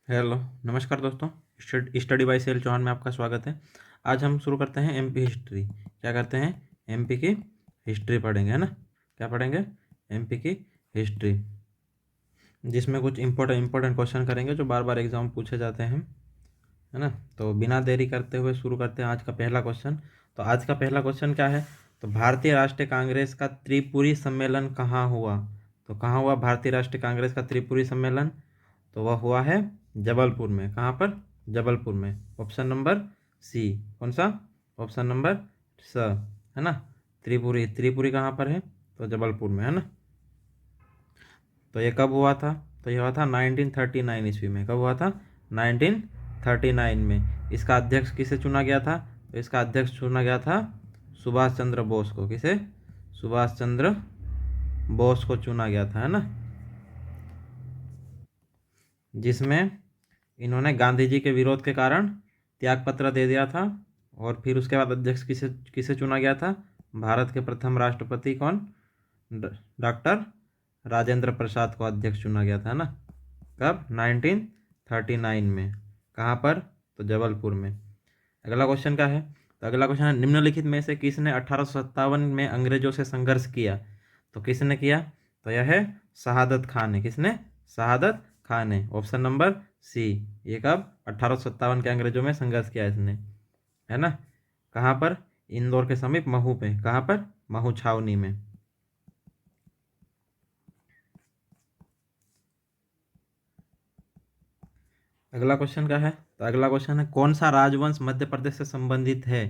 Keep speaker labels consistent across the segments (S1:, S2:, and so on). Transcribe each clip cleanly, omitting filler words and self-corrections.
S1: Hello, नमस्कार दोस्तों। Study bye cell Chauhan में आपका स्वागत है। आज हम शुरू करते हैं एमपी हिस्ट्री। क्या करते हैं? एमपी की हिस्ट्री पढ़ेंगे, है ना। क्या पढ़ेंगे? एमपी की हिस्ट्री, जिसमें कुछ इम्पोर्टेंट क्वेश्चन करेंगे जो बार बार एग्जाम पूछे जाते हैं, है ना। तो बिना देरी करते हुए शुरू करते हैं आज का पहला क्वेश्चन। तो आज का पहला क्वेश्चन क्या है? तो भारतीय राष्ट्रीय कांग्रेस का त्रिपुरी सम्मेलन कहाँ हुआ? तो कहाँ हुआ भारतीय राष्ट्रीय कांग्रेस का त्रिपुरी सम्मेलन? तो वह हुआ है जबलपुर में। कहाँ पर? जबलपुर में। Option number C. कौन सा? ऑप्शन नंबर स, है ना। त्रिपुरी, त्रिपुरी कहाँ पर है? तो जबलपुर में, है ना। तो ये कब हुआ था? तो ये हुआ था 1939 ईस्वी में। कब हुआ था? 1939 में। इसका अध्यक्ष किसे चुना गया था? तो इसका अध्यक्ष चुना गया था सुभाष चंद्र बोस को। किसे? सुभाष चंद्र बोस को चुना गया था, है ना। जिसमें इन्होंने गांधी जी के विरोध के कारण त्यागपत्र दे दिया था। और फिर उसके बाद अध्यक्ष किसे किसे चुना गया था? भारत के प्रथम राष्ट्रपति कौन? डॉक्टर राजेंद्र प्रसाद को अध्यक्ष चुना गया था ना। कब? 1939 में। कहाँ पर? तो जबलपुर में। अगला क्वेश्चन क्या है? तो अगला क्वेश्चन है, निम्नलिखित में से किसने 1857 में अंग्रेजों से संघर्ष किया? तो किसने किया? तो यह है शहादत खान ने। किसने? शहादत खान ने। Option number C. ये कब? 1857 के अंग्रेजों में संघर्ष किया इसने, है ना। कहाँ पर? इंदौर के समीप महू पे। कहाँ पर? महू छावनी में। अगला क्वेश्चन क्या है? तो अगला क्वेश्चन है, कौन सा राजवंश मध्य प्रदेश से संबंधित है?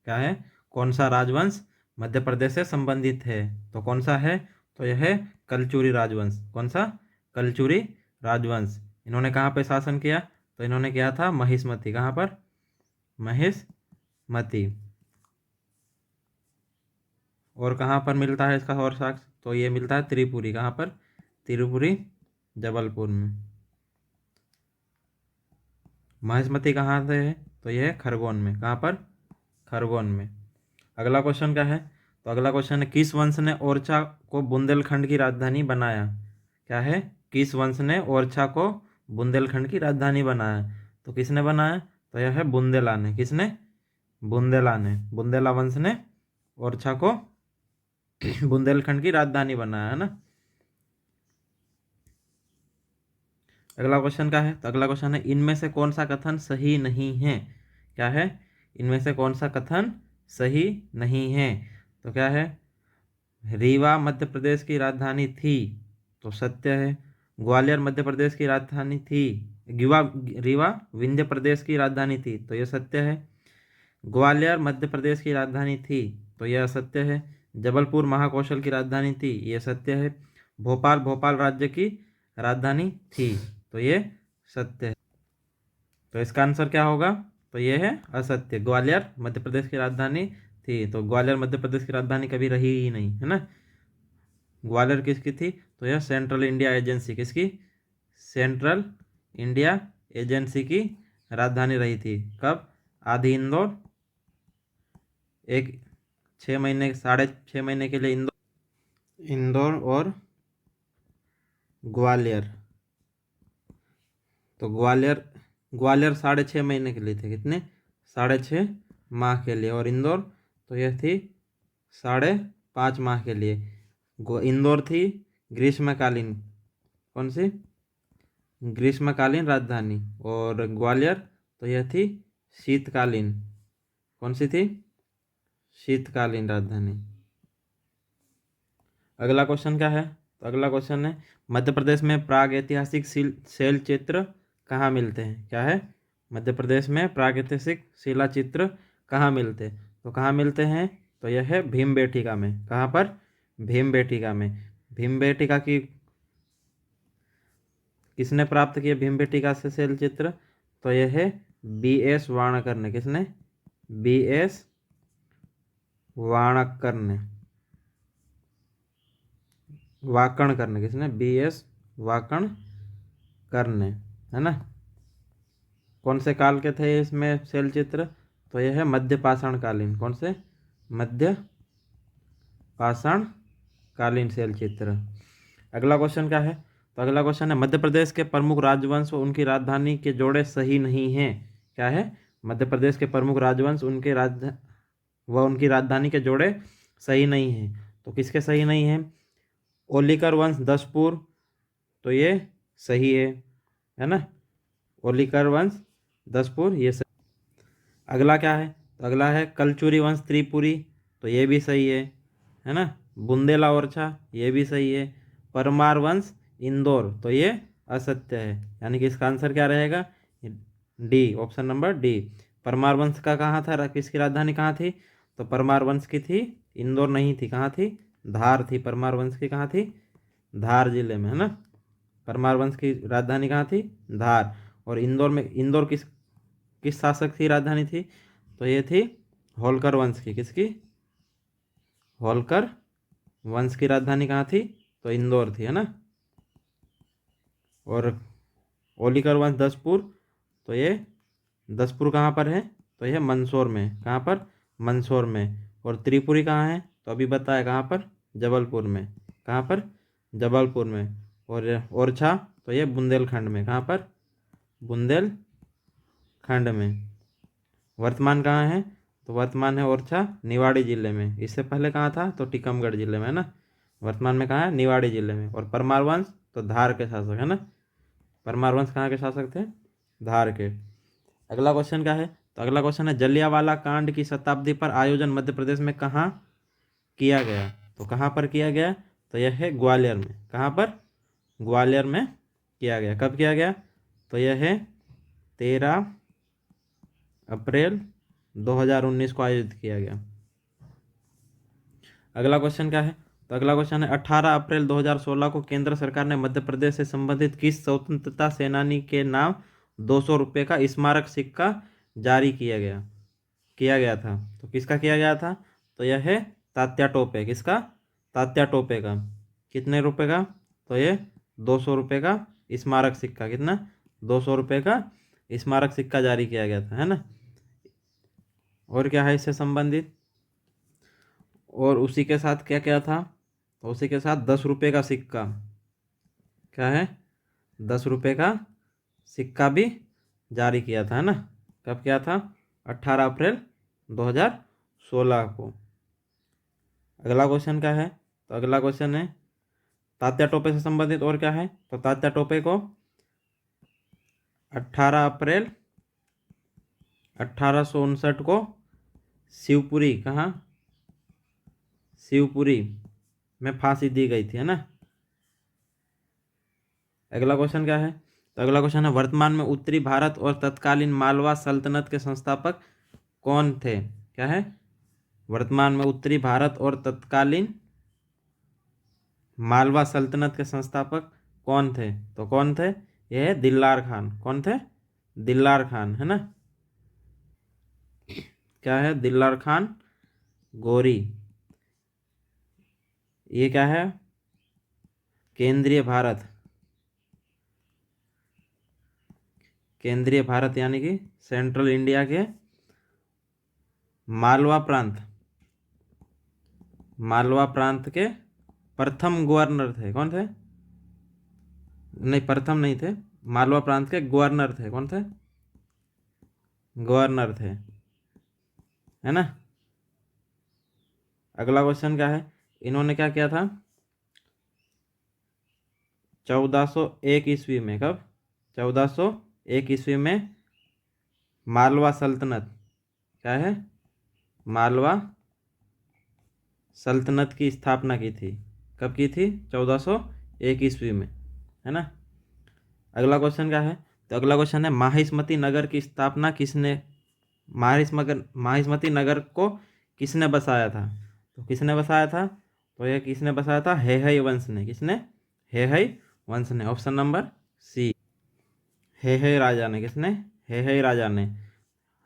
S1: क्या है? कौन सा राजवंश मध्य प्रदेश से संबंधित है? तो कौन सा है? तो यह है कलचुरी राजवंश। कौन सा? कलचुरी राजवंश। इन्होंने कहाँ पे शासन किया? तो इन्होंने किया था महिष्मती। कहाँ पर? महिष्मती। और कहाँ पर मिलता है इसका और साक्ष्य? तो ये मिलता है त्रिपुरी। कहाँ पर? त्रिपुरी, जबलपुर में। महिष्मती कहाँ से है? तो यह है खरगोन में। कहाँ पर? खरगोन में। अगला क्वेश्चन क्या है? तो अगला क्वेश्चन है, किस वंश ने ओरछा को बुंदेलखंड की राजधानी बनाया? क्या है? किस वंश ने ओरछा को बुंदेलखंड की राजधानी बनाया? तो किसने बनाया? तो यह है बुंदेला ने। किसने? बुंदेला ने। बुंदेला वंश ने ओरछा को बुंदेलखंड की राजधानी बनाया, है ना। अगला क्वेश्चन क्या है? तो अगला क्वेश्चन है, इनमें से कौन सा कथन सही नहीं है? क्या है? इनमें से कौन सा कथन सही नहीं है? तो क्या है? रीवा मध्य प्रदेश की राजधानी थी, तो सत्य है। ग्वालियर मध्य प्रदेश की राजधानी थी। रीवा रीवा विंध्य प्रदेश की राजधानी थी, तो यह सत्य है। ग्वालियर मध्य प्रदेश की राजधानी थी, तो यह सत्य है। जबलपुर महाकौशल की राजधानी थी, यह सत्य है। भोपाल भोपाल राज्य की राजधानी थी, तो ये सत्य है। तो इसका आंसर क्या होगा? तो ये है असत्य। ग्वालियर मध्य प्रदेश की राजधानी थी, तो ग्वालियर मध्य प्रदेश की राजधानी कभी रही ही नहीं, है ना। ग्वालियर किसकी थी? तो यह सेंट्रल इंडिया एजेंसी। किसकी? सेंट्रल इंडिया एजेंसी की राजधानी रही थी। कब? आधी इंदौर, एक 6 महीने, 6.5 महीने के लिए इंदौर, इंदौर और ग्वालियर। तो ग्वालियर, ग्वालियर 6.5 महीने के लिए थे। कितने? 6.5 माह के लिए। और इंदौर, तो यह थी 5.5 माह के लिए। इंदौर थी ग्रीष्मकालीन। कौन सी? ग्रीष्मकालीन राजधानी। और ग्वालियर, तो यह थी शीतकालीन। कौन सी थी? शीतकालीन राजधानी। अगला क्वेश्चन क्या है? तो अगला क्वेश्चन है, मध्य प्रदेश में प्राग ऐतिहासिक शैल चित्र कहाँ मिलते हैं? क्या है? मध्य प्रदेश में प्रागैतिहासिक शिला चित्र कहाँ मिलते हैं? तो कहाँ मिलते हैं? तो यह है भीमबेटका में। कहाँ पर? भीमबेटका में। भीमबेटका की किसने प्राप्त किया? भीमबेटका से शैल चित्र? तो यह है B.S. वाणकर ने। किसने? B.S. वाणकर ने। वाकणकर ने। किसने? B.S. वाकणकर ने, है ना। कौन से काल के थे इसमें शैल चित्र? तो यह है मध्य पाषाण कालीन। कौन से? मध्य पाषाण कालीन शैल चित्र। अगला क्वेश्चन क्या है? तो अगला क्वेश्चन है मध्य प्रदेश के प्रमुख राजवंश व उनकी राजधानी के जोड़े सही नहीं हैं। क्या है? मध्य प्रदेश के प्रमुख राजवंश उनकी राजधानी के जोड़े सही नहीं हैं। तो किसके सही नहीं हैं? ओलिकर वंश दसपुर, तो ये सही है ना। ओलिकर वंश दसपुर ये सही। अगला क्या है? तो अगला है कलचुरी वंश त्रिपुरी, तो ये भी सही है ना। बुंदेला ओरछा, ये भी सही है। परमार वंश इंदौर, तो ये असत्य है, यानी कि इसका आंसर क्या रहेगा? D, option number D. Parmar वंश का कहाँ था, किसकी राजधानी कहाँ थी? तो परमार वंश की थी इंदौर नहीं थी, कहाँ थी? धार थी। परमार वंश की कहाँ थी? धार जिले में, है ना। परमार वंश की राजधानी कहाँ थी? धार। और इंदौर किस शासक की राजधानी थी? तो ये थी होलकर वंश की। किसकी? होलकर वंश की राजधानी कहाँ थी? तो इंदौर थी, है ना। और ओलिकर वंश दसपुर, तो ये दसपुर कहाँ पर है? तो यह मंदसौर में। कहाँ पर? मंदसौर में। और त्रिपुरी कहाँ है? तो अभी बताया, कहाँ पर? जबलपुर में। कहाँ पर? जबलपुर में। और ओरछा, तो ये बुंदेलखंड में। कहाँ पर? बुंदेलखंड में। वर्तमान कहाँ है? तो वर्तमान है ओरछा निवाड़ी जिले में। इससे पहले कहाँ था? तो टीकमगढ़ जिले में, है ना। वर्तमान में कहाँ है? निवाड़ी जिले में। और परमार वंश तो धार के शासक, है ना। परमार वंश कहाँ के शासक थे? धार के। अगला क्वेश्चन क्या है? तो अगला क्वेश्चन है जलियांवाला कांड की शताब्दी पर आयोजन मध्य प्रदेश में कहाँ किया गया? तो कहाँ पर किया गया? तो यह है ग्वालियर में। कहाँ पर? ग्वालियर में किया गया। कब किया गया? तो यह है 13 अप्रैल 2019 को आयोजित किया गया। अगला क्वेश्चन क्या है? तो अगला क्वेश्चन है 18 अप्रैल 2016 को केंद्र सरकार ने मध्य प्रदेश से संबंधित किस स्वतंत्रता सेनानी के नाम 200 रुपये का स्मारक सिक्का जारी किया गया था? तो किसका किया गया था? तो यह है तात्या टोपे। किसका? तात्या टोपे का। कितने रुपए का? तो ये 200 रुपये का स्मारक सिक्का। कितना? 200 रुपये का स्मारक सिक्का जारी किया गया था, है ना। और क्या है इससे संबंधित? और उसी के साथ क्या क्या था? तो उसी के साथ 10 रुपये का सिक्का। क्या है? 10 रुपये का सिक्का भी जारी किया था, है ना। कब किया था? 18 अप्रैल 2016 को। अगला क्वेश्चन क्या है? तो अगला क्वेश्चन है तात्या टोपे से संबंधित और क्या है? तो तात्या टोपे को 18 अप्रैल 1859 को शिवपुरी, कहाँ? शिवपुरी में फांसी दी गई थी, है ना। अगला क्वेश्चन क्या है? तो अगला क्वेश्चन है वर्तमान में उत्तरी भारत और तत्कालीन मालवा सल्तनत के संस्थापक कौन थे? क्या है? वर्तमान में उत्तरी भारत और तत्कालीन मालवा सल्तनत के संस्थापक कौन थे? तो कौन थे? ये है दिल्लार खान। कौन थे? दिल्लार खान, है ना। क्या है? दिल्लार खान गौरी। ये क्या है? केंद्रीय भारत। केंद्रीय भारत यानी कि सेंट्रल इंडिया के मालवा प्रांत के प्रथम गवर्नर थे। कौन थे? नहीं, प्रथम नहीं थे। मालवा प्रांत के गवर्नर थे। कौन थे? गवर्नर थे, है ना। अगला क्वेश्चन क्या है? इन्होंने क्या किया था 1401 ईस्वी में? कब? 1401 ईस्वी में मालवा सल्तनत, क्या है? मालवा सल्तनत की स्थापना की थी। कब की थी? 1401 ईस्वी में, है ना। अगला क्वेश्चन क्या है? तो अगला क्वेश्चन है माहिष्मती नगर की स्थापना किसने माहिष्मती नगर को किसने बसाया था? तो किसने बसाया था? तो यह किसने बसाया था? हेहई वंश ने। किसने? हेहई वंश ने। ऑप्शन नंबर सी, हेहई राजा ने। किसने? हेहई राजा ने।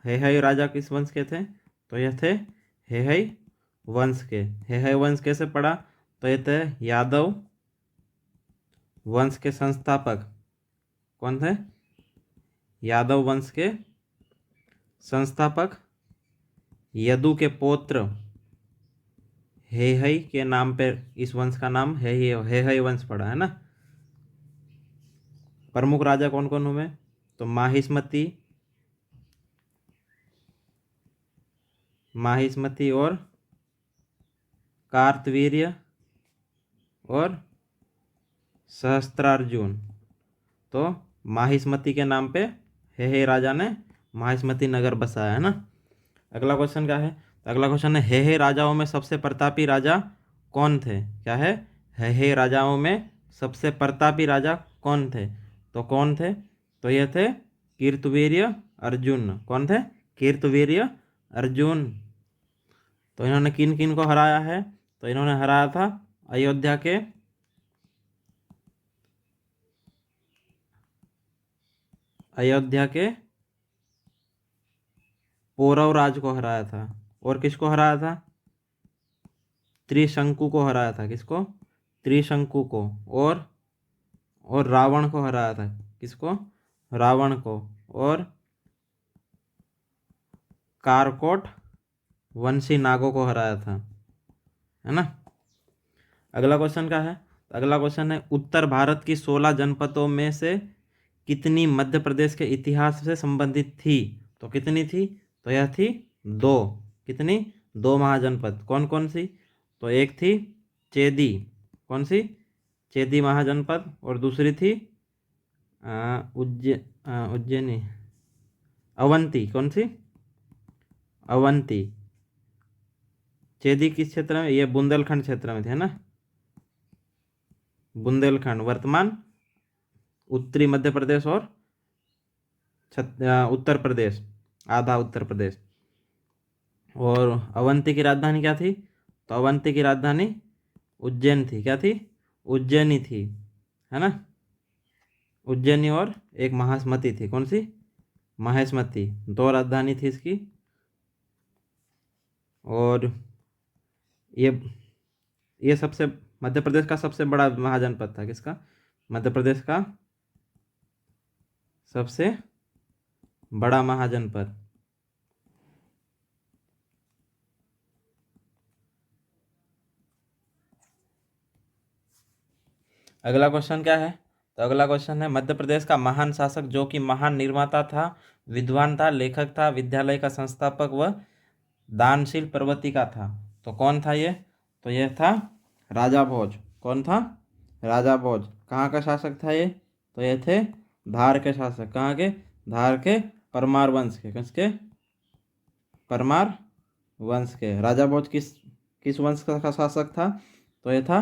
S1: हेहई राजा किस वंश के थे? तो यह थे हेहई वंश के। हेहई वंश कैसे पड़ा? तो ये थे यादव वंश के संस्थापक। कौन थे? यादव वंश के संस्थापक यदु के पौत्र हेहई के नाम पे इस वंश का नाम हेहई वंश पड़ा, है ना। प्रमुख राजा कौन कौन हुए? तो माहिष्मति और कार्तवीर्य और सहस्त्रार्जुन। तो माहिष्मति के नाम पे हे राजा ने माहिष्मति नगर बसाया है ना। अगला क्वेश्चन क्या है? तो अगला क्वेश्चन है हे राजाओं में सबसे प्रतापी राजा कौन थे? क्या है? हे राजाओं में सबसे प्रतापी राजा कौन थे? तो कौन थे? तो ये थे कीर्तवीर्य अर्जुन। कौन थे? कीर्तवीर्य अर्जुन। तो इन्होंने किन किन को हराया है? तो इन्होंने हराया था अयोध्या के पौरव राज को हराया था। और किसको हराया था? त्रिशंकु को हराया था। किसको? त्रिशंकु को। और रावण को हराया था। किसको? रावण को। और कारकोट वंशी नागों को हराया था, है ना। अगला क्वेश्चन क्या है? अगला क्वेश्चन है उत्तर भारत की 16 जनपदों में से कितनी मध्य प्रदेश के इतिहास से संबंधित थी? तो कितनी थी? तो यह थी 2। कितनी? 2 महाजनपद। कौन कौन सी? तो एक थी चेदी। कौन सी? चेदी महाजनपद। और दूसरी थी उज्जैनी, अवंती। कौन सी? अवंती। चेदी किस क्षेत्र में? ये बुंदेलखंड क्षेत्र में थे, है ना। बुंदेलखंड वर्तमान उत्तरी मध्य प्रदेश और उत्तर प्रदेश, आधा उत्तर प्रदेश। और अवंती की राजधानी क्या थी? तो अवंती की राजधानी उज्जैन थी। क्या थी? उज्जैनी थी, है ना। उज्जैनी और एक महास्मती थी। कौन सी? महेशमती। 2 राजधानी थी इसकी। और ये सबसे मध्य प्रदेश का सबसे बड़ा महाजनपद था। किसका? मध्य प्रदेश का सबसे बड़ा महाजनपद। अगला क्वेश्चन क्या है? तो अगला क्वेश्चन है मध्य प्रदेश का महान शासक जो कि महान निर्माता था, विद्वान था, लेखक था, विद्यालय का संस्थापक व दानशील पर्वती का था। तो कौन था ये? तो यह था राजा भोज। कौन था? राजा भोज। कहाँ का शासक था ये? तो ये थे धार के शासक। कहाँ के? धार के परमार वंश के। किसके? परमार वंश के। राजा भोज किस किस वंश का शासक था? तो यह था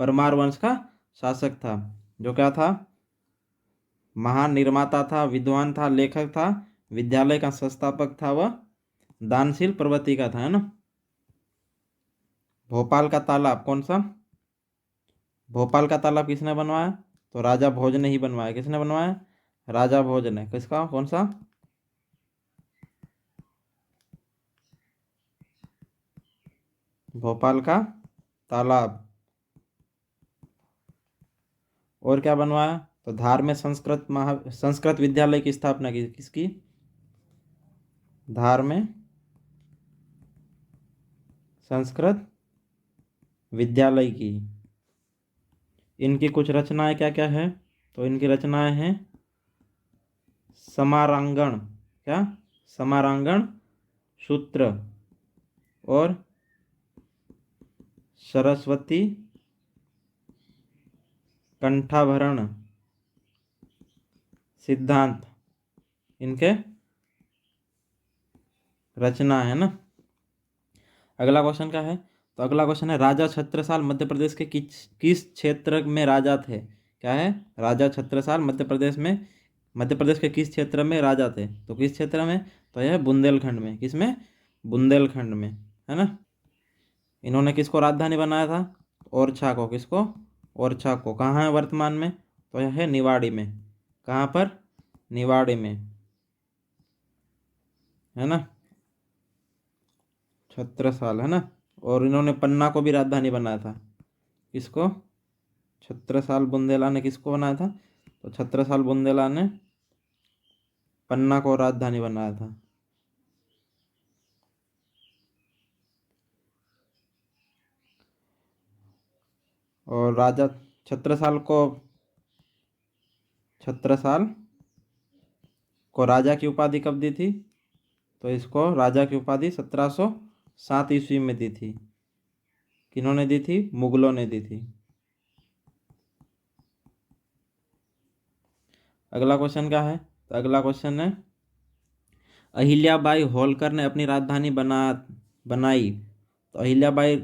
S1: परमार वंश का शासक था। जो क्या था? महान निर्माता था, विद्वान था, लेखक था, विद्यालय का संस्थापक था, वह दानशील पर्वती का था, है ना। भोपाल का तालाब कौन सा? भोपाल का तालाब किसने बनवाया? तो राजा भोज ने ही बनवाया। किसने बनवाया? राजा भोज ने। किसका? कौन सा? भोपाल का तालाब। और क्या बनवाया? तो धार में संस्कृत विद्यालय की स्थापना की। किसकी? धार में संस्कृत विद्यालय की। इनकी कुछ रचनाएं क्या क्या है? तो इनकी रचनाएं हैं समारांगण। क्या? समारांगण सूत्र और सरस्वती कंठाभरण सिद्धांत इनके रचना है ना। अगला क्वेश्चन क्या है? तो अगला क्वेश्चन है राजा छत्रसाल मध्य प्रदेश के किस क्षेत्र में राजा थे? क्या है? राजा छत्रसाल मध्य प्रदेश के किस क्षेत्र में राजा थे? तो किस क्षेत्र में? तो यह बुंदेलखंड में। किसमें? बुंदेलखंड में, है ना। इन्होंने किसको राजधानी बनाया था? ओरछा को। किसको? ओरछा को। कहाँ है वर्तमान में? तो यह है निवाड़ी में। कहाँ पर? निवाड़ी में, है ना। छत्रसाल, है ना। और इन्होंने पन्ना को भी राजधानी बनाया था। किसको? छत्रसाल बुंदेला ने किसको बनाया था? तो छत्रसाल बुंदेला ने पन्ना को राजधानी बनाया था। और राजा छत्रसाल को छत्रसाल को राजा की उपाधि कब दी थी? तो इसको राजा की उपाधि 1707 ईस्वी में दी थी। किन्होंने दी थी? मुगलों ने दी थी। अगला क्वेश्चन क्या है? तो अगला क्वेश्चन है, अहिल्याबाई होलकर ने अपनी राजधानी बनाई। तो अहिल्याबाई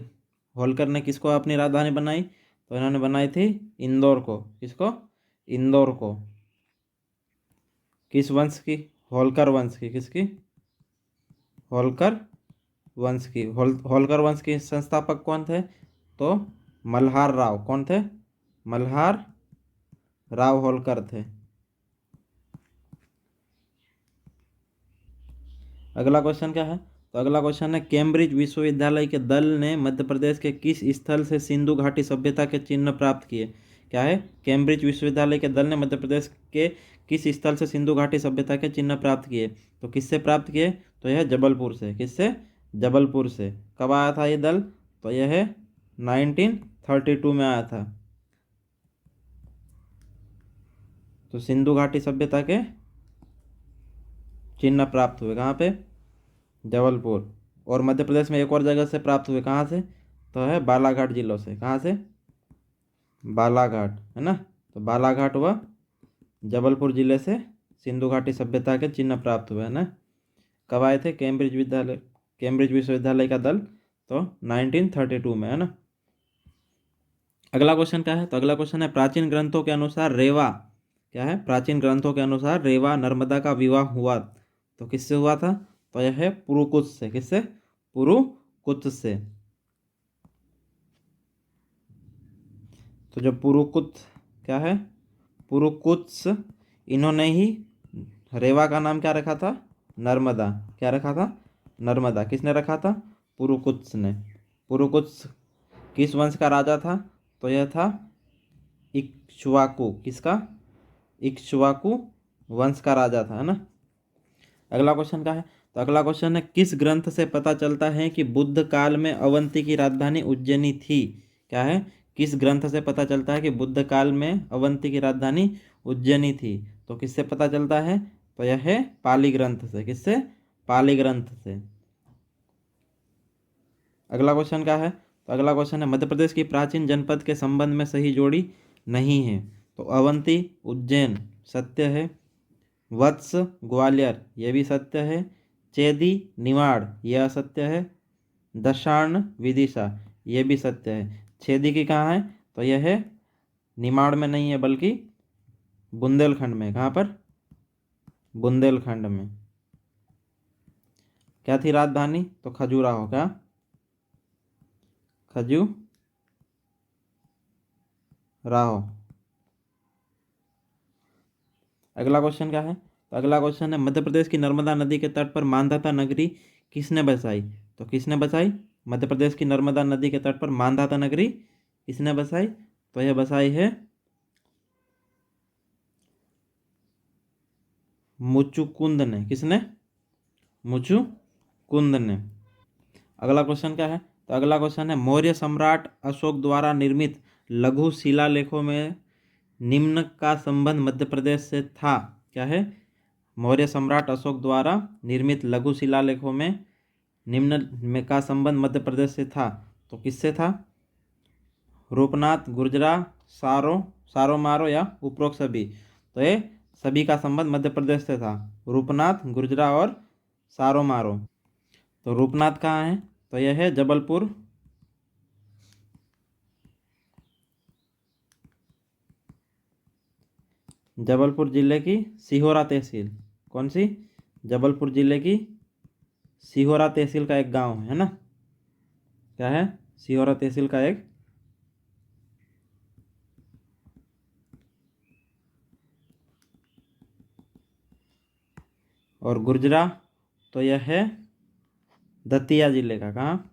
S1: होलकर ने किसको अपनी राजधानी बनाई? तो इन्होंने बनाई थी इंदौर को। किसको? इंदौर को। किस वंश की? होलकर वंश की। किसकी? होलकर वंश की। होलकर वंश के संस्थापक कौन थे? तो मल्हार राव। कौन थे? मल्हार राव होलकर थे। अगला क्वेश्चन क्या है? तो अगला क्वेश्चन है, कैम्ब्रिज विश्वविद्यालय के दल ने मध्य प्रदेश के किस स्थल से सिंधु घाटी सभ्यता के चिन्ह प्राप्त किए? क्या है? कैम्ब्रिज विश्वविद्यालय के दल ने मध्य प्रदेश के किस स्थल से सिंधु घाटी सभ्यता के चिन्ह प्राप्त किए? तो किससे प्राप्त किए? तो यह जबलपुर से। किससे? जबलपुर से। कब आया था ये दल? तो यह 1932 में आया था। तो सिंधु घाटी सभ्यता के चिन्ह प्राप्त हुए कहाँ पे? जबलपुर। और मध्य प्रदेश में एक और जगह से प्राप्त हुए। कहाँ से? तो है बालाघाट जिलों से। कहाँ से? बालाघाट, है ना। तो बालाघाट व जबलपुर जिले से सिंधु घाटी सभ्यता के चिन्ह प्राप्त हुए, है ना। कब आए थे? कैम्ब्रिज विश्वविद्यालय का दल तो 1932 में, है ना। अगला क्वेश्चन क्या है? तो अगला क्वेश्चन है, प्राचीन ग्रंथों के अनुसार रेवा, क्या है? प्राचीन ग्रंथों के अनुसार रेवा नर्मदा का विवाह हुआ तो किससे हुआ था? तो यह है पुरुकुच से। किससे? पुरुकुच से। तो जो पुरुकुच, क्या है? पुरुकुच, इन्होंने ही रेवा का नाम क्या रखा था? नर्मदा। क्या रखा था? नर्मदा। किसने रखा था? पुरुकुच ने। पुरुकुच किस वंश का राजा था? तो यह था इक्ष्वाकु। किसका? इक्ष्वाकु वंश का राजा था, है ना। अगला क्वेश्चन क्या है? तो अगला क्वेश्चन है, किस ग्रंथ से पता चलता है कि बुद्ध काल में अवंती की राजधानी उज्जैनी थी? क्या है? किस ग्रंथ से पता चलता है कि बुद्ध काल में अवंती की राजधानी उज्जैनी थी? तो किससे पता चलता है? तो यह है पाली ग्रंथ से। किससे? पाली ग्रंथ से। अगला क्वेश्चन क्या है? तो अगला क्वेश्चन है, मध्य प्रदेश की प्राचीन जनपद के संबंध में सही जोड़ी नहीं है। तो अवंती उज्जैन सत्य है, वत्स ग्वालियर यह भी सत्य है, चेदी निमाड़ यह असत्य है, दशार्ण विदिशा यह भी सत्य है। छेदी की कहाँ है? तो यह है निमाड़ में नहीं है बल्कि बुंदेलखंड में। कहाँ पर? बुंदेलखंड में। क्या थी राजधानी? तो खजुराहो। क्या? खजुराहो। अगला क्वेश्चन क्या है? तो अगला क्वेश्चन है, मध्य प्रदेश की नर्मदा नदी के तट पर मांधाता नगरी किसने बसाई? तो किसने बसाई? मध्य प्रदेश की नर्मदा नदी के तट पर मांधाता नगरी किसने बसाई? तो यह बसाई है मुचुकुंद ने। किसने? मुचुकुंद ने। अगला क्वेश्चन क्या है? तो अगला क्वेश्चन है, मौर्य सम्राट अशोक द्वारा निर्मित लघु शिलालेखों में निम्न का संबंध मध्य प्रदेश से था। क्या है? मौर्य सम्राट अशोक द्वारा निर्मित लघु शिलालेखों में निम्न में का संबंध मध्य प्रदेश से था। तो किससे था? रूपनाथ, गुर्जरा, सारोमारो या उपरोक्त सभी? तो ये सभी का संबंध मध्य प्रदेश से था। रूपनाथ, गुर्जरा और सारोमारो। तो रूपनाथ कहाँ है? तो यह है जबलपुर। जबलपुर जिले की सिहोरा तहसील। कौन सी? जबलपुर जिले की सिहोरा तहसील का एक गांव है ना। क्या है? सिहोरा तहसील का एक। और गुर्जरा तो यह है दतिया जिले का। कहाँ?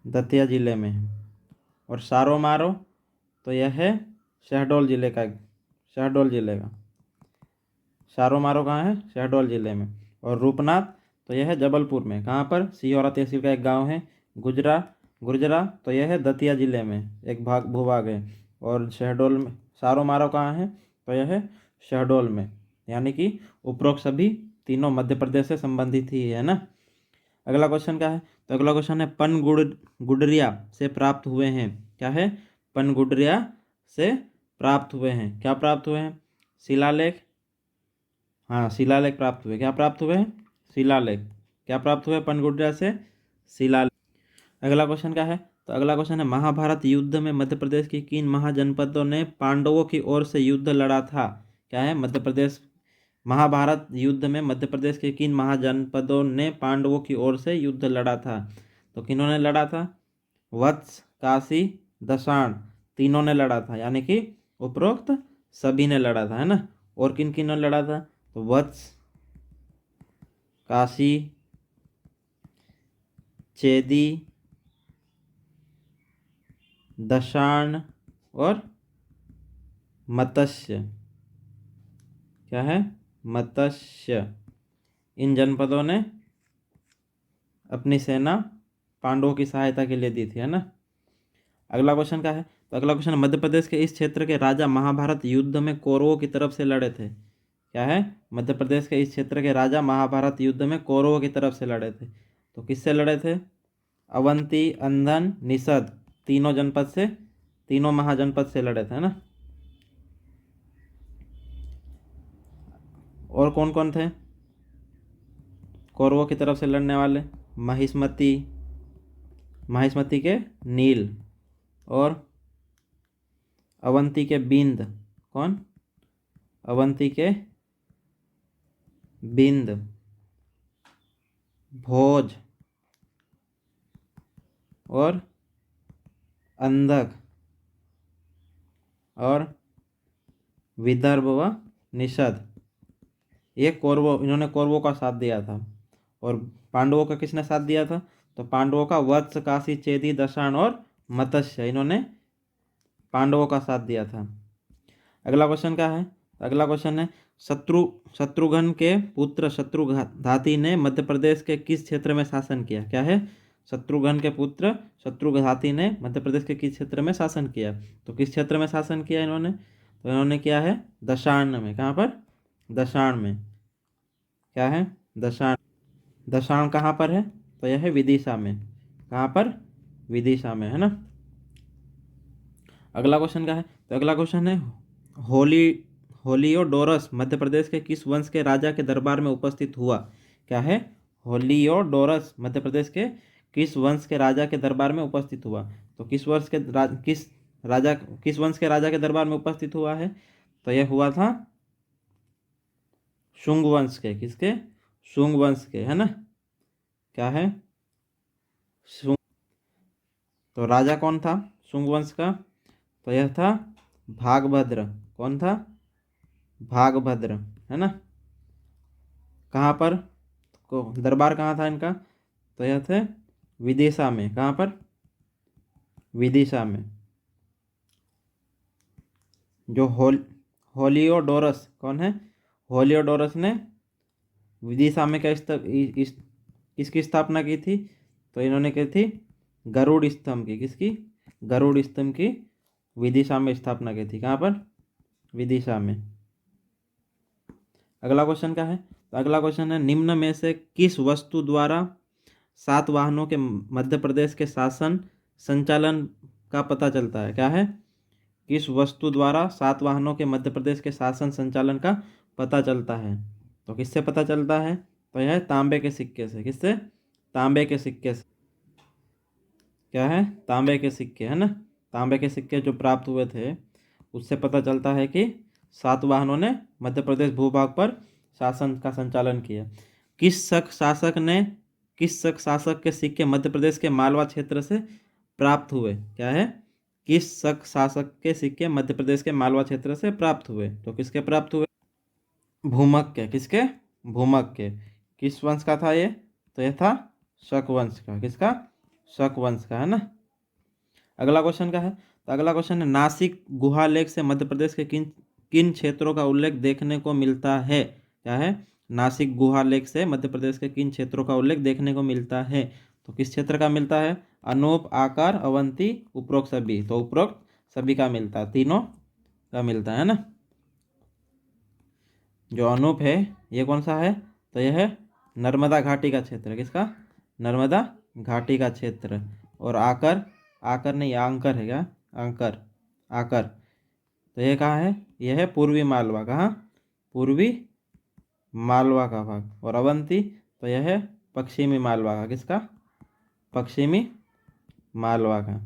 S1: दतिया जिले में है। और सारोमारो तो यह है शहडोल जिले का। शहडोल जिले का सारोमारो कहाँ है? शहडोल जिले में। और रूपनाथ तो यह है जबलपुर में। कहाँ पर? सिहोरा तहसील का एक गांव है। गुजरा गुर्जरा तो यह है दतिया जिले में एक भूभाग है। और शहडोल में सारो मारो कहाँ है, तो यह है शहडोल में। यानी कि उपरोक्त सभी तीनों मध्य प्रदेश से संबंधित ही है ना। अगला क्वेश्चन क्या है, तो अगला क्वेश्चन है गुडरिया से प्राप्त हुए हैं। क्या है, गुडरिया से प्राप्त हुए हैं। क्या प्राप्त हुए हैं, शिलालेख। हाँ, शिलालेख प्राप्त हुए। क्या प्राप्त हुए हैं, शिलालेख। क्या प्राप्त हुए गुडरिया से, शिलालेख। अगला क्वेश्चन क्या है, तो अगला क्वेश्चन है महाभारत युद्ध में मध्य प्रदेश की किन महाजनपदों ने पांडवों की ओर से युद्ध लड़ा था। क्या है, मध्य प्रदेश महाभारत युद्ध में मध्य प्रदेश के किन महाजनपदों ने पांडवों की ओर से युद्ध लड़ा था। तो किन्होंने लड़ा था, वत्स, काशी, दशाण, तीनों ने लड़ा था। यानी कि उपरोक्त सभी ने लड़ा था, है ना। और किन किन ने लड़ा था, तो वत्स, काशी, चेदी, दशाण और मत्स्य। क्या है, मत्स्य। इन जनपदों ने अपनी सेना पांडवों की सहायता के लिए दी थी, है ना। अगला क्वेश्चन क्या है, तो अगला क्वेश्चन, मध्य प्रदेश के इस क्षेत्र के राजा महाभारत युद्ध में कौरवों की तरफ से लड़े थे। क्या है, मध्य प्रदेश के इस क्षेत्र के राजा महाभारत युद्ध में कौरवों की तरफ से लड़े थे। तो किससे लड़े थे, अवंती, अंधन, निषद, तीनों जनपद से, तीनों महाजनपद से लड़े थे, है ना। और कौन कौन थे कौरवों की तरफ से लड़ने वाले, महिष्मति, महिष्मति के नील, और अवंती के बिंद। कौन, अवंती के बिंद, भोज और अंधक और विदर्भ व निषद। ये कौरवों, इन्होंने कौरवों का साथ दिया था। और पांडवों का किसने साथ दिया था, तो पांडवों का वत्स, काशी, चेदी, दशाण और मत्स्य, इन्होंने पांडवों का साथ दिया था। अगला क्वेश्चन क्या है, अगला क्वेश्चन है शत्रुघ्न के पुत्र शत्रुघाती ने मध्य प्रदेश के किस क्षेत्र में शासन किया। क्या है, शत्रुघ्न के पुत्र शत्रुघाती ने मध्य प्रदेश के किस क्षेत्र में शासन किया। तो किस क्षेत्र में शासन किया इन्होंने, तो इन्होंने किया है दशाण में। कहाँ पर, दशाण में। क्या है, दशाण। दशाण कहाँ पर है, तो यह है विदिशा में। कहाँ पर, विदिशा में, है ना। अगला क्वेश्चन क्या है, तो अगला क्वेश्चन है होलियोडोरस मध्य प्रदेश के किस वंश के राजा के दरबार में उपस्थित हुआ। क्या है, होलियोडोरस मध्य प्रदेश के किस वंश के राजा के दरबार में उपस्थित हुआ। तो किस वंश के राजा के दरबार में उपस्थित हुआ है, तो यह हुआ था शुंग वंश के। किसके, शुंग वंश के, है ना। क्या है, शुंग। तो राजा कौन था शुंग वंश का, तो यह था भागभद्र। कौन था, भागभद्र, है ना। कहाँ पर, दरबार कहाँ था इनका, तो यह थे विदिशा में। कहाँ पर, विदिशा में। जो होलियोडोरस कौन है, होलियोडोरस ने विदिशा में किसकी स्थापना की थी, तो इन्होंने की थी गरुड़ स्तंभ की। किसकी, गरुड़ स्तंभ की विदिशा में स्थापना की थी। कहाँ पर, विदिशा में। अगला क्वेश्चन क्या है, तो अगला क्वेश्चन है निम्न में से किस वस्तु द्वारा सातवाहनों के मध्य प्रदेश के शासन संचालन का पता चलता है। क्या है, किस वस्तु द्वारा सातवाहनों के मध्य प्रदेश के शासन संचालन का पता चलता है। तो किससे पता चलता है, तो यह है तांबे के सिक्के से। किससे, तांबे के सिक्के से। क्या है, तांबे के सिक्के, है ना। तांबे के सिक्के जो प्राप्त हुए थे उससे पता चलता है कि सातवाहनों ने मध्य प्रदेश भूभाग पर शासन का संचालन किया। किस शक शासक के सिक्के मध्य प्रदेश के मालवा क्षेत्र से प्राप्त हुए। क्या है, किस शक शासक के सिक्के मध्य प्रदेश के मालवा क्षेत्र से प्राप्त हुए। तो किसके प्राप्त हुए, भूमक के। किसके, भूमक के। किस वंश का था ये, तो यह था शक वंश का। किसका, शक वंश का, है ना। अगला क्वेश्चन क्या है, तो अगला क्वेश्चन है नासिक गुहा लेख से मध्य प्रदेश के किन किन क्षेत्रों का उल्लेख देखने को मिलता है। क्या है, नासिक गुहा लेख से मध्य प्रदेश के किन क्षेत्रों का उल्लेख देखने को मिलता है। तो किस क्षेत्र का मिलता है, अनूप, आकार, अवंती, उपरोक्त सभी। तो उपरोक्त सभी का मिलता है, तीनों का मिलता है ना। जो अनूप है ये कौन सा है, तो यह है नर्मदा घाटी का क्षेत्र, किसका, नर्मदा घाटी का क्षेत्र। और आकर, आकर नहीं आंकर है क्या, आंकर, आकर, तो ये कहाँ है, यह है पूर्वी मालवा, कहाँ, पूर्वी मालवा का भाग। और अवंती तो यह है पश्चिमी मालवा का, किसका, पश्चिमी मालवा का।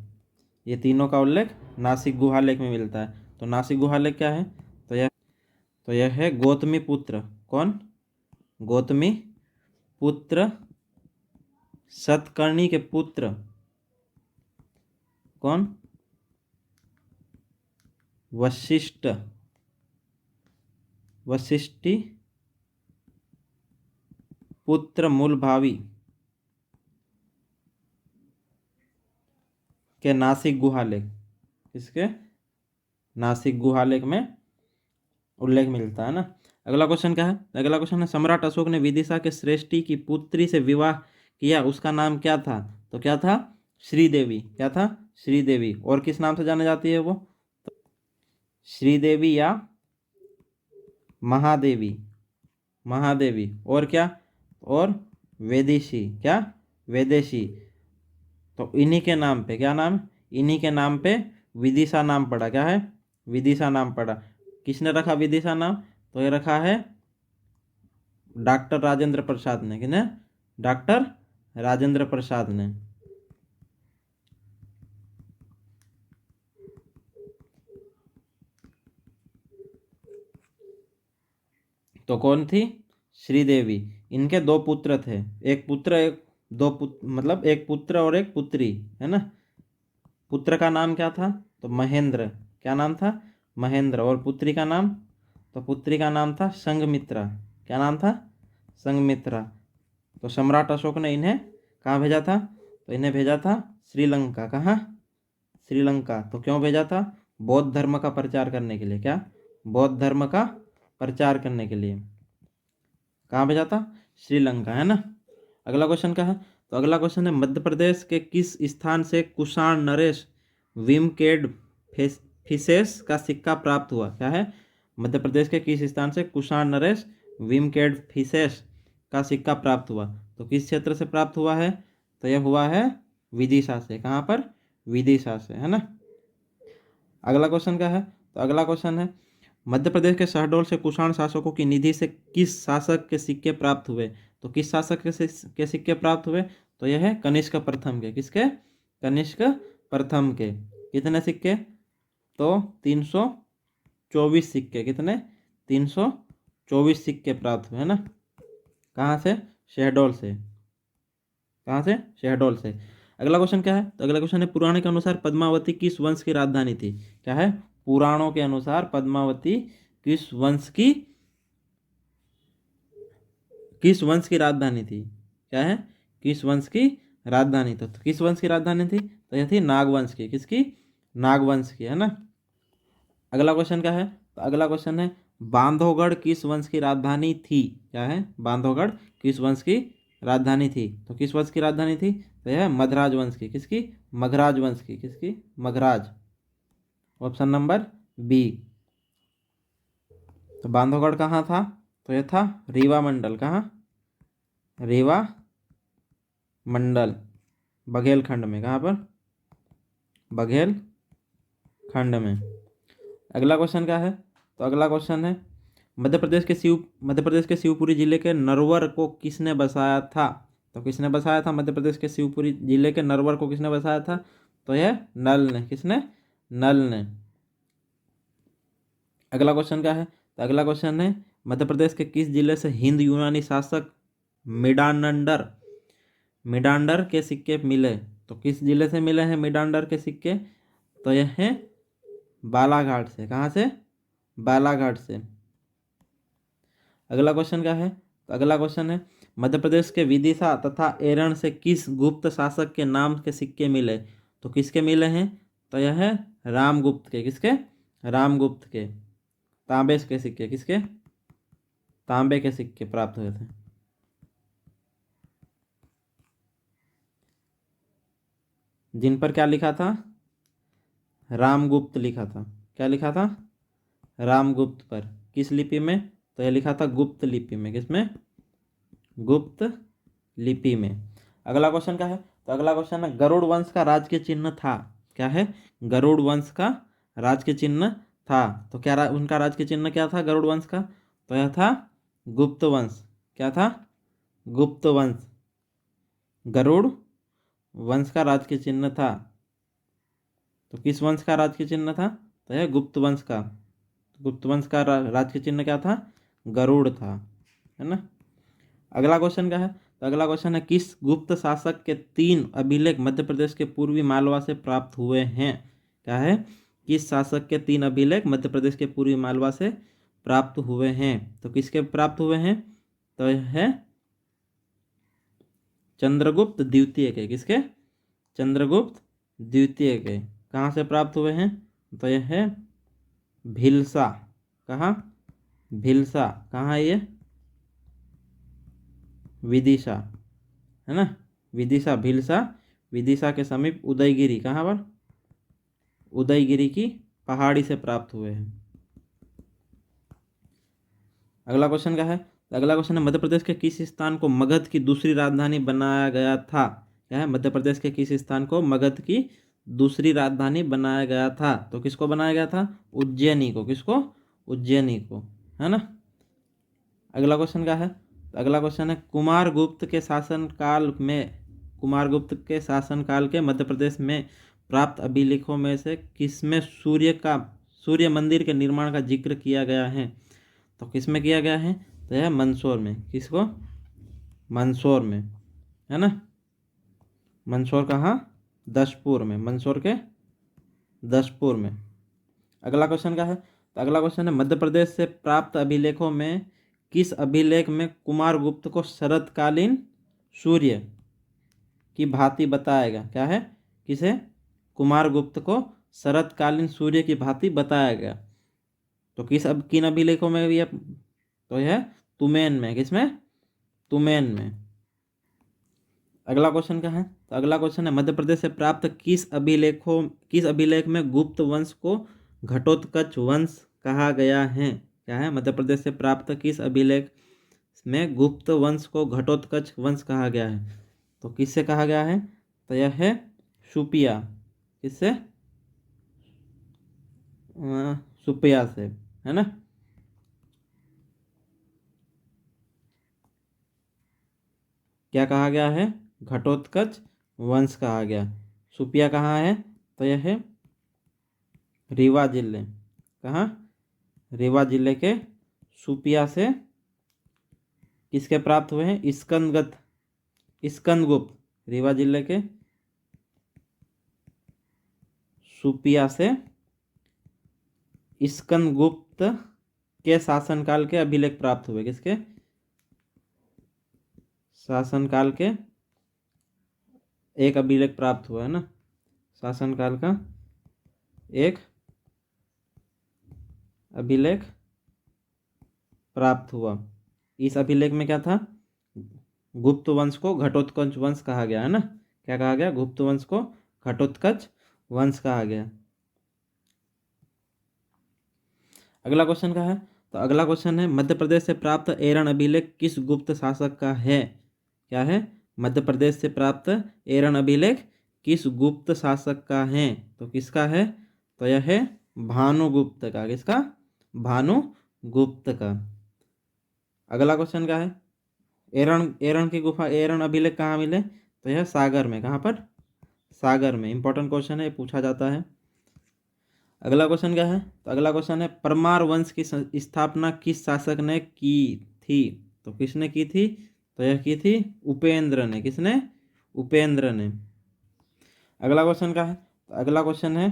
S1: ये तीनों का उल्लेख नासिक गुहा लेख में मिलता है। तो नासिक गुहा लेख क्या है, तो यह है गौतमी पुत्र, कौन, गौतमी पुत्र सतकर्णी के पुत्र, कौन, वशिष्ठ, वशिष्ठी पुत्र मूलभावी के नासिक गुहालेख, किसके, नासिक गुहालेख में उल्लेख मिलता है ना। अगला क्वेश्चन क्या है, अगला क्वेश्चन है सम्राट अशोक ने विदिशा के श्रेष्ठी की पुत्री से विवाह किया, उसका नाम क्या था, तो क्या था, श्रीदेवी, क्या था, श्रीदेवी। और किस नाम से जाने जाती है वो, तो श्रीदेवी या महादेवी, महादेवी। और क्या, और वेदेशी, क्या, वेदेशी। तो इन्हीं के नाम पे क्या नाम, इन्हीं के नाम पे विदिशा नाम पड़ा, क्या है, विदिशा नाम पड़ा। किसने रखा विदिशा नाम, तो ये रखा है डॉक्टर राजेंद्र प्रसाद ने, किसने, डॉक्टर राजेंद्र प्रसाद ने। तो कौन थी, श्रीदेवी। इनके दो पुत्र थे, एक पुत्र, एक दो पुत्र, मतलब एक पुत्र और एक पुत्री, है ना। पुत्र का नाम क्या था, तो महेंद्र, क्या नाम था, महेंद्र। और पुत्री का नाम, तो पुत्री का नाम था संघमित्रा, क्या नाम था, संघमित्रा। तो सम्राट अशोक ने इन्हें कहाँ भेजा था, तो इन्हें भेजा था श्रीलंका, कहाँ, श्रीलंका। तो क्यों भेजा था, बौद्ध धर्म का प्रचार करने के लिए, क्या, बौद्ध धर्म का प्रचार करने के लिए। कहाँ भेजा था, श्रीलंका, है ना। अगला क्वेश्चन क्या है, तो अगला क्वेश्चन है मध्य प्रदेश के किस स्थान से कुषाण नरेश विमकेड फिशेस का सिक्का प्राप्त हुआ, क्या है, मध्य प्रदेश के किस स्थान से कुषाण नरेश विमकेड फिशेस का सिक्का प्राप्त हुआ, तो किस क्षेत्र से प्राप्त हुआ है, तो यह हुआ है विदिशा से, कहाँ पर, विदिशा से, है ना। अगला क्वेश्चन क्या है, तो अगला क्वेश्चन है मध्य प्रदेश के शहडोल से कुषाण शासकों की निधि से किस शासक के सिक्के प्राप्त हुए, तो किस शासक के सिक्के प्राप्त हुए, तो यह है कनिष्क प्रथम के, किसके, कनिष्क प्रथम के। कितने सिक्के, तो 324 सिक्के, कितने, 324 सिक्के प्राप्त हुए, है ना। कहाँ से, शहडोल से, कहाँ से, शहडोल से। अगला क्वेश्चन क्या है, तो अगला क्वेश्चन है पुराण के अनुसार पद्मावती किस वंश की राजधानी थी, क्या है, पुराणों के अनुसार पद्मावती किस वंश की, किस वंश की राजधानी थी, क्या है, किस वंश की राजधानी, तो किस वंश की राजधानी थी, तो यह थी नागवंश की, किसकी, नागवंश की, है ना। अगला क्वेश्चन क्या है, तो अगला क्वेश्चन है बांधवगढ़ किस वंश की राजधानी थी, क्या है, बांधवगढ़ किस वंश की राजधानी थी, तो किस वंश की राजधानी थी, तो यह मधराज वंश की, किसकी, मगराज वंश की, किसकी, मगराज। Option number B. तो बांधवगढ़ कहाँ था, तो यह था रीवा मंडल, कहाँ, रीवा मंडल, बघेल खंड में, कहाँ पर, बघेल खंड में। अगला क्वेश्चन क्या है, तो अगला क्वेश्चन है मध्य प्रदेश के शिवपुरी जिले के नरवर को किसने बसाया था, तो किसने बसाया था मध्य प्रदेश के शिवपुरी जिले के नरवर को किसने बसाया था, तो यह नल ने, किसने, नल ने। अगला क्वेश्चन क्या है, तो अगला क्वेश्चन है मध्य प्रदेश के किस जिले से हिंद यूनानी शासक मिडांडर, मिडांडर के सिक्के मिले, तो किस जिले से मिले हैं मिडांडर के सिक्के, तो यह है बालाघाट से, कहाँ से, बालाघाट से। अगला क्वेश्चन क्या है, तो अगला क्वेश्चन है मध्य प्रदेश के विदिशा तथा एरण से किस गुप्त शासक के नाम के सिक्के मिले, तो किसके मिले हैं, तो यह है रामगुप्त के, किसके, रामगुप्त के। तांबे के सिक्के, किसके, तांबे के सिक्के प्राप्त हुए थे। जिन पर क्या लिखा था, रामगुप्त लिखा था। क्या लिखा था? रामगुप्त पर। किस लिपि में? तो यह लिखा था गुप्त लिपि में। किसमें? गुप्त लिपि में। अगला क्वेश्चन क्या है? तो अगला क्वेश्चन है गरुड़ वंश का राजकीय चिन्ह था। क्या है? गरुड़ वंश का राजकीय चिन्ह था। तो क्या उनका राजकीय चिन्ह क्या था गरुड़ वंश का? तो यह था गुप्त वंश। क्या था? गुप्त वंश। गरुड़ वंश का राजकीय चिन्ह था। तो किस वंश का राजकीय चिन्ह था? तो यह गुप्त वंश का। गुप्त वंश का राजकीय चिन्ह क्या था? गरुड़ था। है ना? अगला क्वेश्चन क्या है? तो अगला क्वेश्चन है किस गुप्त शासक के 3 अभिलेख मध्य प्रदेश के पूर्वी मालवा से प्राप्त हुए हैं? क्या है? किस शासक के 3 अभिलेख मध्य प्रदेश के पूर्वी मालवा से प्राप्त हुए हैं? तो किसके प्राप्त हुए हैं? तो यह है चंद्रगुप्त द्वितीय के। किसके? चंद्रगुप्त द्वितीय के। कहाँ से प्राप्त हुए हैं? तो यह है भिलसा। कहाँ? भिलसा। कहाँ है ये? विदिशा। है ना? विदिशा, भिलसा विदिशा के समीप उदयगिरी। कहाँ पर? उदयगिरी की पहाड़ी से प्राप्त हुए हैं। अगला क्वेश्चन क्या है? अगला क्वेश्चन है मध्य प्रदेश के किस स्थान को मगध की दूसरी राजधानी बनाया गया था? क्या है? मध्य प्रदेश के किस स्थान को मगध की दूसरी राजधानी बनाया गया था? तो किसको बनाया गया था? उज्जैनी को। किसको? उज्जैनी को। है ना? अगला क्वेश्चन क्या है? अगला क्वेश्चन है कुमारगुप्त के शासनकाल में, कुमारगुप्त के शासनकाल के मध्य प्रदेश में प्राप्त अभिलेखों में से किसमें सूर्य मंदिर के निर्माण का जिक्र किया गया है? तो किसमें किया गया है? तो यह मंदसौर में। किसको? मंदसौर में। है ना? मंदसौर कहाँ? दशपुर में। मंदसौर के दशपुर में। अगला क्वेश्चन क्या है? तो अगला क्वेश्चन है मध्य प्रदेश से प्राप्त अभिलेखों में किस अभिलेख में कुमारगुप्त को शरतकालीन सूर्य की भांति बताया गया? क्या है? किसे? कुमारगुप्त को शरतकालीन सूर्य की भांति बताया गया। तो किन अभिलेखों में यह? तो यह तुमेन में। किसमें? तुमेन में। अगला क्वेश्चन क्या है? तो अगला क्वेश्चन है मध्य प्रदेश से प्राप्त किस अभिलेख में गुप्त वंश को घटोत्कच वंश कहा गया है? क्या है? मध्य प्रदेश से प्राप्त किस अभिलेख में गुप्त वंश को घटोत्कच वंश कहा गया है? तो किससे कहा गया है? तो यह है सुपिया। किससे? सुपिया से। है ना? क्या कहा गया है? घटोत्कच वंश कहा गया। सुपिया कहाँ है? तो यह है रीवा जिले। कहाँ? रीवा जिले के सुपिया से किसके प्राप्त हुए हैं? स्कंदगुप्त। रीवा जिले के सुपिया से स्कंदगुप्त के शासनकाल के अभिलेख प्राप्त हुए। किसके? शासनकाल के एक अभिलेख प्राप्त हुआ। है ना? शासनकाल का एक अभिलेख प्राप्त हुआ। इस अभिलेख में क्या था? गुप्त वंश को घटोत्कच वंश कहा गया। है ना? क्या कहा गया? गुप्त वंश को घटोत्कच वंश कहा गया। अगला क्वेश्चन क्या है? तो अगला क्वेश्चन है मध्य प्रदेश से प्राप्त एरन अभिलेख किस गुप्त शासक का है? क्या है? मध्य प्रदेश से प्राप्त एरन अभिलेख किस गुप्त शासक का है? तो किसका है? तो यह है भानुगुप्त का। किसका? भानुगुप्त का। अगला क्वेश्चन क्या है? एरन एरन की गुफा, एरन अभिलेख कहाँ मिले? तो यह सागर में। कहाँ पर? सागर में। इंपॉर्टेंट क्वेश्चन है, पूछा जाता है। अगला क्वेश्चन क्या है? तो अगला क्वेश्चन है परमार वंश की स्थापना किस शासक ने की थी? तो किसने की थी? तो यह की थी उपेंद्र ने। किसने? उपेंद्र ने। अगला क्वेश्चन क्या है? तो अगला क्वेश्चन है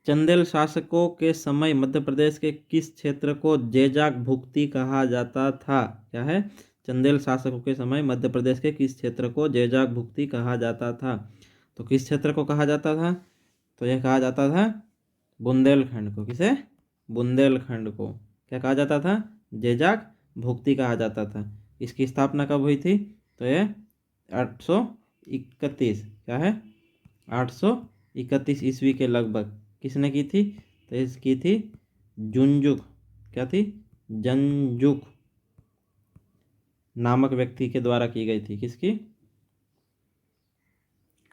S1: चंदेल शासकों के समय मध्य प्रदेश के किस क्षेत्र को जेजाक भुक्ति कहा जाता था? क्या है? चंदेल शासकों के समय मध्य प्रदेश के किस क्षेत्र को जेजाक भुक्ति कहा जाता था? तो किस क्षेत्र को कहा जाता था? तो यह कहा जाता था बुंदेलखंड को। किसे? बुंदेलखंड को। क्या कहा जाता था? जेजाक भुक्ति कहा जाता था। इसकी स्थापना कब हुई थी? तो यह 831। क्या है? 831 ईस्वी के लगभग किसने की थी? तो इसकी थी जुंजुक। क्या थी? जंजुक नामक व्यक्ति के द्वारा की गई थी। किसकी?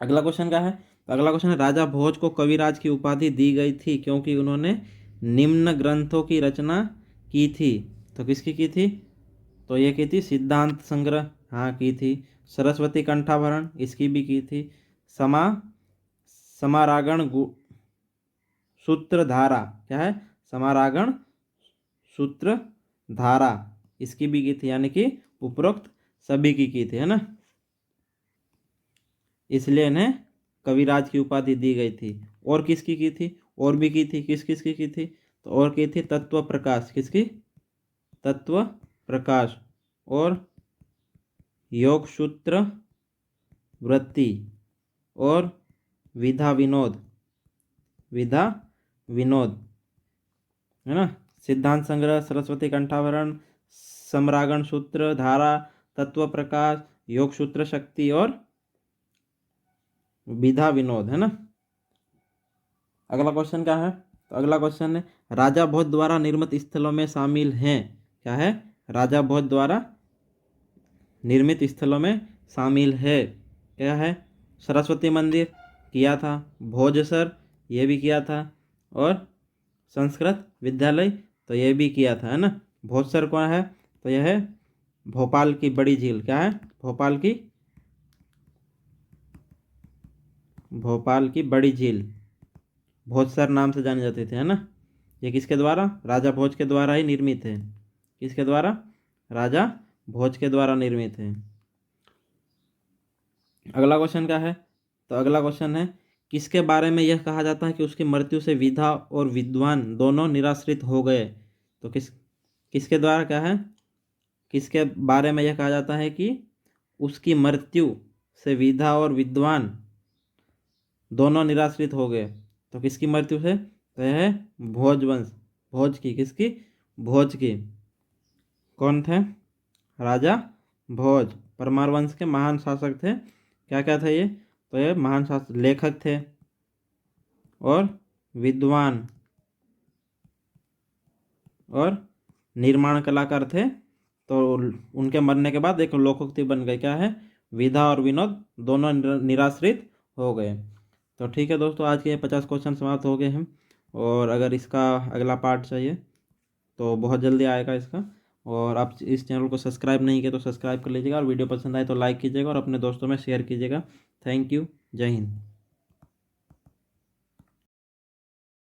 S1: अगला क्वेश्चन क्या है? तो अगला क्वेश्चन है, राजा भोज को कविराज की उपाधि दी गई थी क्योंकि उन्होंने निम्न ग्रंथों की रचना की थी। तो किसकी की थी? तो ये की थी सिद्धांत संग्रह, हाँ की थी। सरस्वती कंठाभरण, इसकी भी की थी। समा समारागण सूत्रधारा, क्या है? समारागण सूत्रधारा, इसकी भी की थी। यानी कि उपरोक्त सभी की थी, है ना। इसलिए इन्हें कविराज की उपाधि दी गई थी। और किसकी की थी? और भी की थी। किस किसकी की थी? तो और की थी तत्व प्रकाश। किसकी? तत्व प्रकाश और योग सूत्र वृत्ति और विधा विनोद, विधा विनोद, है ना। सिद्धांत संग्रह, सरस्वती कंठाभरण, सम्रागण सूत्र धारा, तत्व प्रकाश, योग सूत्र शक्ति और विधा विनोद, है ना। अगला क्वेश्चन क्या है? तो अगला क्वेश्चन है, राजा भोज द्वारा निर्मित स्थलों में शामिल हैं। क्या है? राजा भोज द्वारा निर्मित स्थलों में शामिल है। क्या है? सरस्वती मंदिर किया था, भोजसर ये भी किया था, और संस्कृत विद्यालय तो ये भी किया था, है ना। भोजसर कौन है? तो यह है भोपाल की बड़ी झील। क्या है? भोपाल की बड़ी झील भोजसर नाम से जानी जाती थी, है ना। ये किसके द्वारा? राजा भोज के द्वारा ही निर्मित है। किसके द्वारा? राजा भोज के द्वारा निर्मित है। अगला क्वेश्चन क्या है? तो अगला क्वेश्चन है, किसके बारे में यह कहा जाता है कि उसकी मृत्यु से विधा और विद्वान दोनों निराश्रित हो गए? तो किसके द्वारा क्या है? किसके बारे में यह कहा जाता है कि उसकी मृत्यु से विधा और विद्वान दोनों निराश्रित हो गए? तो किसकी मृत्यु से? तो यह है भोजवंश, भोज की। किसकी? भोज की। कौन थे? राजा भोज परमार वंश के महान शासक थे। क्या क्या थे ये? तो ये महान शासक, लेखक थे और विद्वान और निर्माण कलाकार थे। तो उनके मरने के बाद एक लोकोक्ति बन गई। क्या है? विधा और विनोद दोनों निराश्रित हो गए। तो ठीक है दोस्तों, आज के 50 क्वेश्चन समाप्त हो गए हैं। और अगर इसका अगला पार्ट चाहिए तो बहुत जल्दी आएगा इसका। और आप इस चैनल को सब्सक्राइब नहीं किया तो सब्सक्राइब कर लीजिएगा, और वीडियो पसंद आए तो लाइक कीजिएगा और अपने दोस्तों में शेयर कीजिएगा। Thank you. जय हिंद।